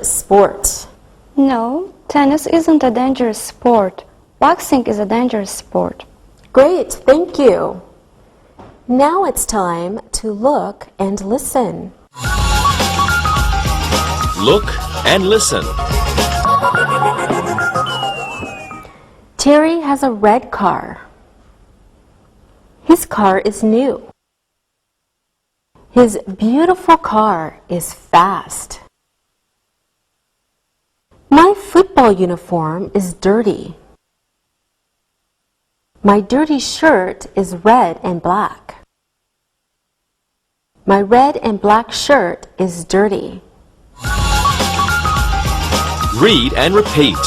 sport. No, tennis isn't a dangerous sport. Boxing is a dangerous sport. Great, thank you. Now it's time to look and listen. Look and listen. Terry has a red car. His car is new. His beautiful car is fast. My football uniform is dirty. My dirty shirt is red and black. My red and black shirt is dirty. Read and repeat.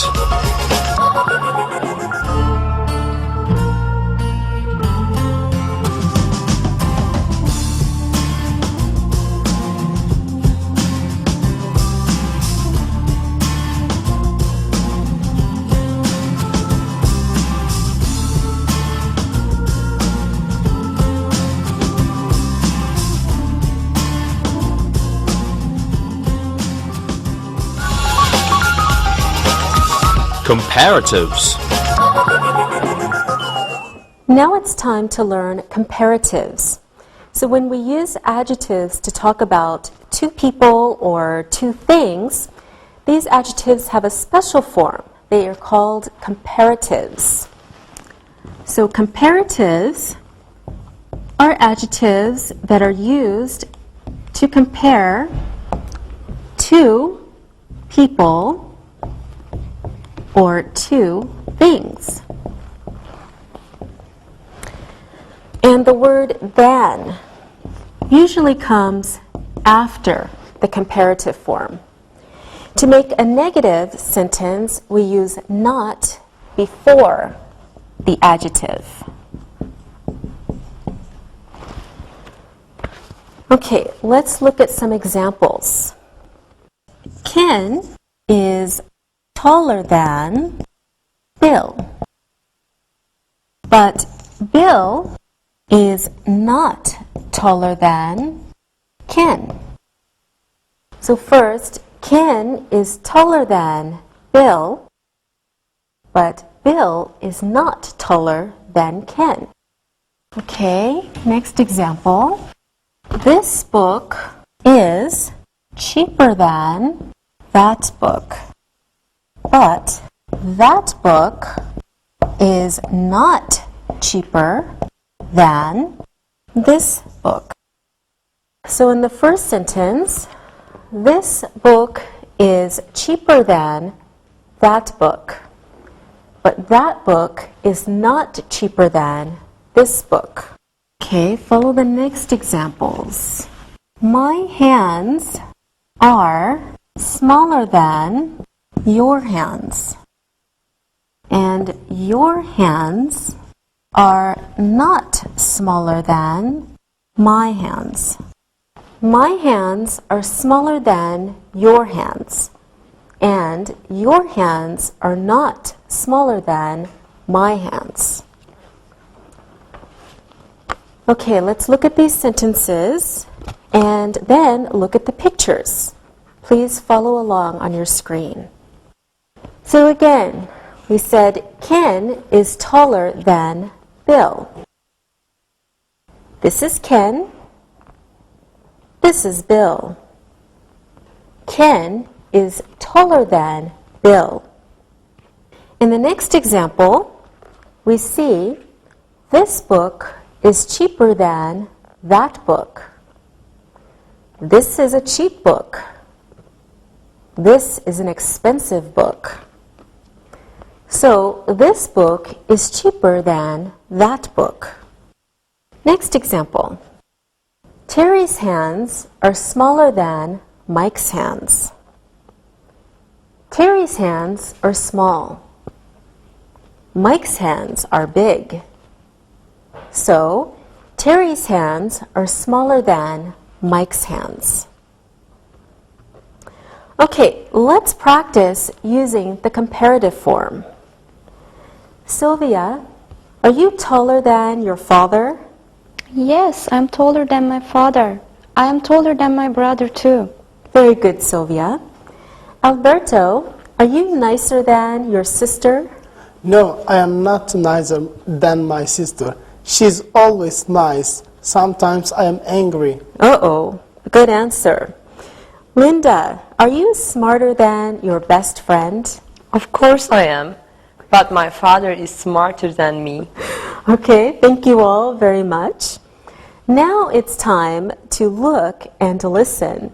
Comparatives. Now it's time to learn comparatives. So when we use adjectives to talk about two people or two things, these adjectives have a special form. They are called comparatives. So comparatives are adjectives that are used to compare two people or two things. And the word than usually comes after the comparative form. To make a negative sentence, we use not before the adjective. Okay, let's look at some examples. Ken is taller than Bill. But Bill is not taller than Ken. So first, Ken is taller than Bill, but Bill is not taller than Ken. Okay, next example. This book is cheaper than that book. But that book is not cheaper than this book. So in the first sentence, this book is cheaper than that book. But that book is not cheaper than this book. Okay, follow the next examples. My hands are smaller than your hands. And your hands are not smaller than my hands. My hands are smaller than your hands. And your hands are not smaller than my hands. Okay, let's look at these sentences and then look at the pictures. Please follow along on your screen. So again, we said Ken is taller than Bill. This is Ken. This is Bill. Ken is taller than Bill. In the next example, we see this book is cheaper than that book. This is a cheap book. This is an expensive book. So this book is cheaper than that book. Next example. Terry's hands are smaller than Mike's hands. Terry's hands are small. Mike's hands are big. So Terry's hands are smaller than Mike's hands. Okay, let's practice using the comparative form. Sylvia, are you taller than your father? Yes, I'm taller than my father. I am taller than my brother too. Very good, Sylvia. Alberto, are you nicer than your sister? No, I am not nicer than my sister. She's always nice. Sometimes I am angry. Uh-oh, good answer. Linda, are you smarter than your best friend? Of course I am, but my father is smarter than me. Okay, thank you all very much. Now it's time to look and to listen.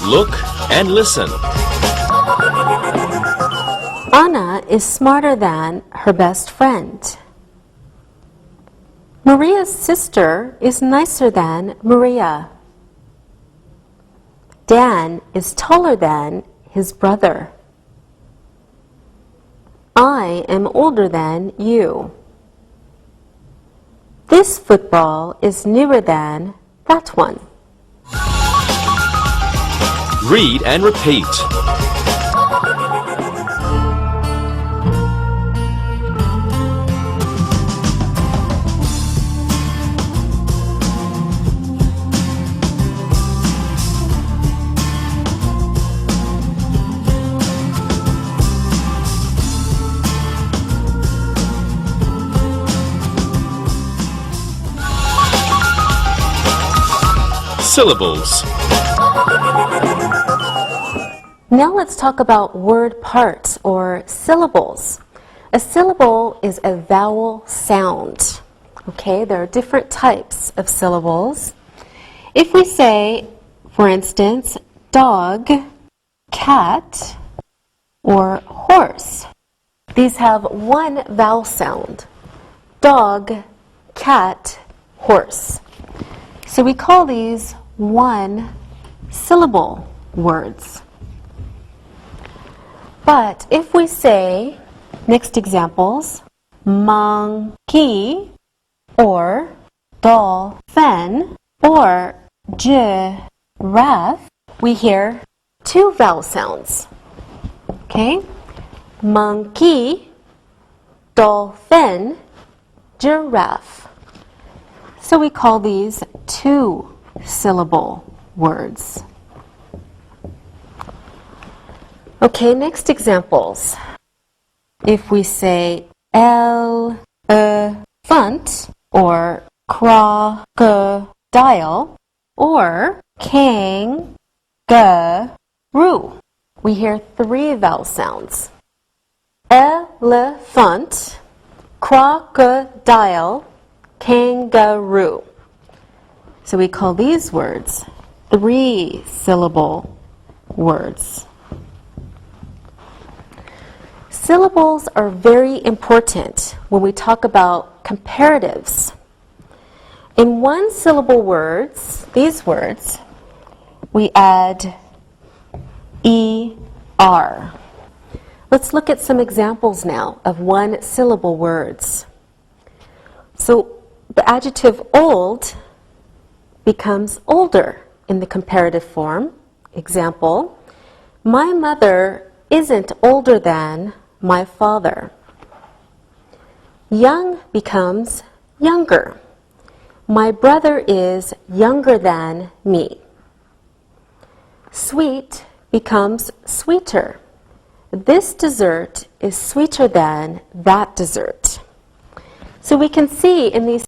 Look and listen. Anna is smarter than her best friend. Maria's sister is nicer than Maria. Dan is taller than his brother. I am older than you. This football is newer than that one. Read and repeat. Syllables. Now let's talk about word parts or syllables. A syllable is a vowel sound. Okay, there are different types of syllables. If we say, for instance, dog, cat, or horse, these have one vowel sound. Dog, cat, horse. So we call these one syllable words. But if we say, next examples, monkey or dolphin or giraffe, we hear two vowel sounds. Okay? Monkey, dolphin, giraffe. So we call these two-syllable words. Okay, next examples. If we say elephant or crocodile or kangaroo, we hear three vowel sounds. Elephant, crocodile, kangaroo. So we call these words three-syllable words. Syllables are very important when we talk about comparatives. In one-syllable words, these words, we add ER. Let's look at some examples now of one-syllable words. So the adjective old becomes older in the comparative form. Example, my mother isn't older than my father. Young becomes younger. My brother is younger than me. Sweet becomes sweeter. This dessert is sweeter than that dessert. So we can see in these